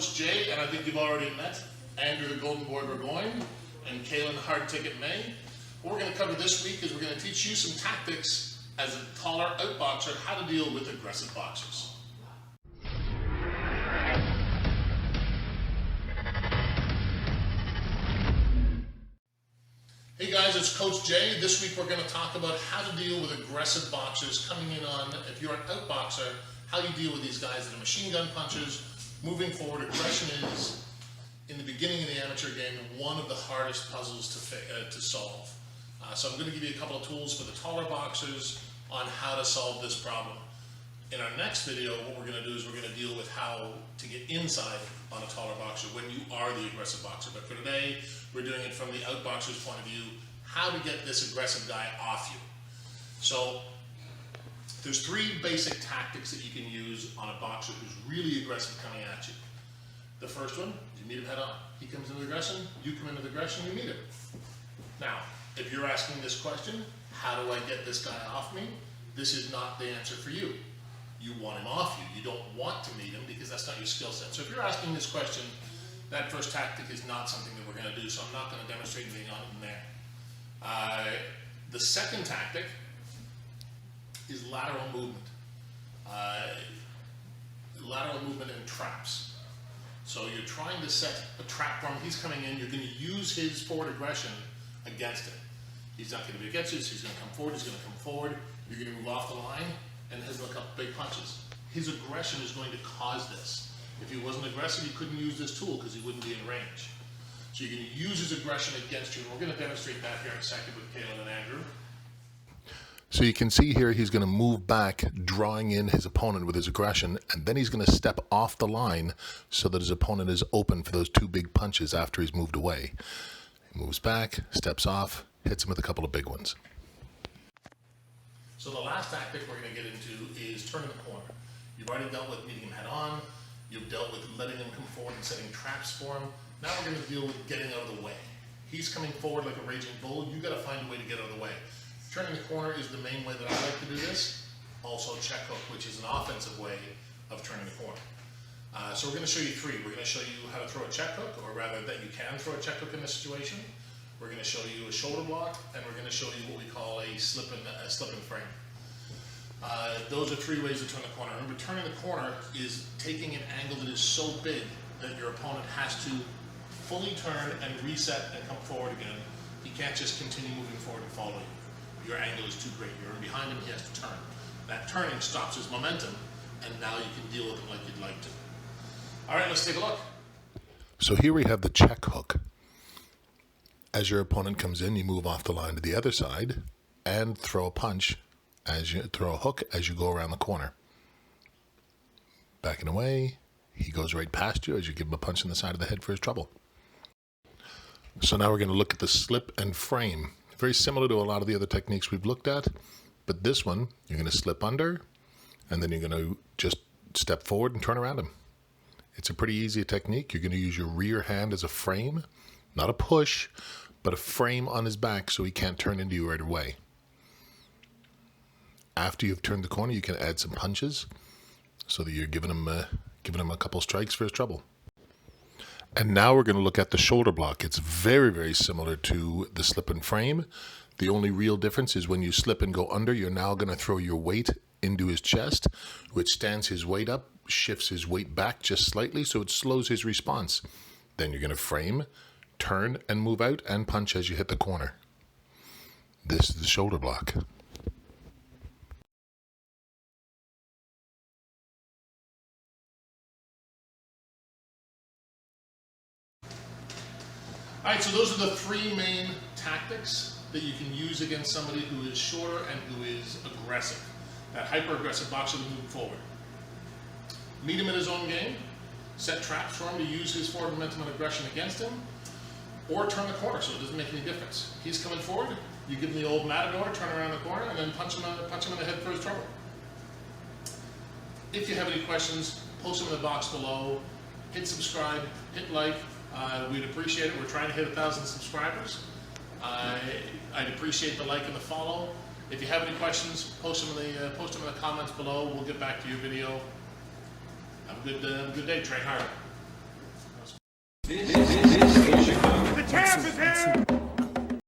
Coach Jay, and I think you've already met Andrew the Golden Boy Burgoyne and Kaylin Hard Ticket May. What we're going to cover this week is we're going to teach you some tactics as a taller outboxer, how to deal with aggressive boxers. Hey guys, it's Coach Jay. This week we're going to talk about how to deal with aggressive boxers coming in on, if you're an outboxer, how you deal with these guys that are machine gun punchers. Moving forward, aggression is, in the beginning of the amateur game, one of the hardest puzzles to solve. So I'm going to give you a couple of tools for the taller boxers on how to solve this problem. In our next video, what we're going to do is we're going to deal with how to get inside on a taller boxer when you are the aggressive boxer. But for today, we're doing it from the outboxer's point of view, how to get this aggressive guy off you. So there's three basic tactics that you can use on a boxer who's really aggressive coming at you. The first one, you meet him head on. He comes into aggression, you come into aggression, you meet him. Now, if you're asking this question, how do I get this guy off me? This is not the answer for you. You want him off you. You don't want to meet him because that's not your skill set. So if you're asking this question, that first tactic is not something that we're going to do, so I'm not going to demonstrate anything on it in there. The second tactic is lateral movement. Lateral movement and traps. So you're trying to set a trap for him. He's coming in. You're going to use his forward aggression against him. He's not going to be against you, so he's going to come forward. He's going to come forward. You're going to move off the line and hit him a couple big punches. His aggression is going to cause this. If he wasn't aggressive, he couldn't use this tool because he wouldn't be in range. So you're going to use his aggression against you. And we're going to demonstrate that here in a second with Kaylin and Andrew. So you can see here he's going to move back, drawing in his opponent with his aggression, and then he's going to step off the line so that his opponent is open for those two big punches after he's moved away. He moves back, steps off, hits him with a couple of big ones. So the last tactic we're going to get into is turning the corner. You've already dealt with meeting him head on. You've dealt with letting him come forward and setting traps for him. Now we're going to deal with getting out of the way. He's coming forward like a raging bull. You've got to find a way to get out of the way. Turning the corner is the main way that I like to do this. Also check hook, which is an offensive way of turning the corner. So we're going to show you three. We're going to show you how to throw a check hook, or rather that you can throw a check hook in this situation. We're going to show you a shoulder block, and we're going to show you what we call a slip and frame. Those are three ways to turn the corner. Remember, turning the corner is taking an angle that is so big that your opponent has to fully turn and reset and come forward again. He can't just continue moving forward and follow you. Your angle is too great. You're in behind him, he has to turn. That turning stops his momentum, and now you can deal with him like you'd like to. All right, let's take a look. So here we have the check hook. As your opponent comes in, you move off the line to the other side and throw a punch, throw a hook as you go around the corner. Backing away, he goes right past you as you give him a punch in the side of the head for his trouble. So now we're going to look at the slip and frame. Very similar to a lot of the other techniques we've looked at, but this one, you're going to slip under, and then you're going to just step forward and turn around him. It's a pretty easy technique. You're going to use your rear hand as a frame, not a push, but a frame on his back so he can't turn into you right away. After you've turned the corner, you can add some punches so that you're giving him a couple strikes for his trouble. And now we're going to look at the shoulder block. It's very, very similar to the slip and frame. The only real difference is when you slip and go under, you're now going to throw your weight into his chest, which stands his weight up, shifts his weight back just slightly, so it slows his response. Then you're going to frame, turn, and move out and punch as you hit the corner. This is the shoulder block. All right, so those are the three main tactics that you can use against somebody who is shorter and who is aggressive. That hyper-aggressive boxer moving forward. Meet him in his own game, set traps for him to use his forward momentum and aggression against him, or turn the corner so it doesn't make any difference. He's coming forward, you give him the old matador, turn around the corner, and then punch him in the head for his trouble. If you have any questions, post them in the box below. Hit subscribe, hit like. We'd appreciate it. We're trying to hit 1,000 subscribers. I'd appreciate the like and the follow. If you have any questions, post them in the comments below. We'll get back to your video. Have a good day. Train hard. This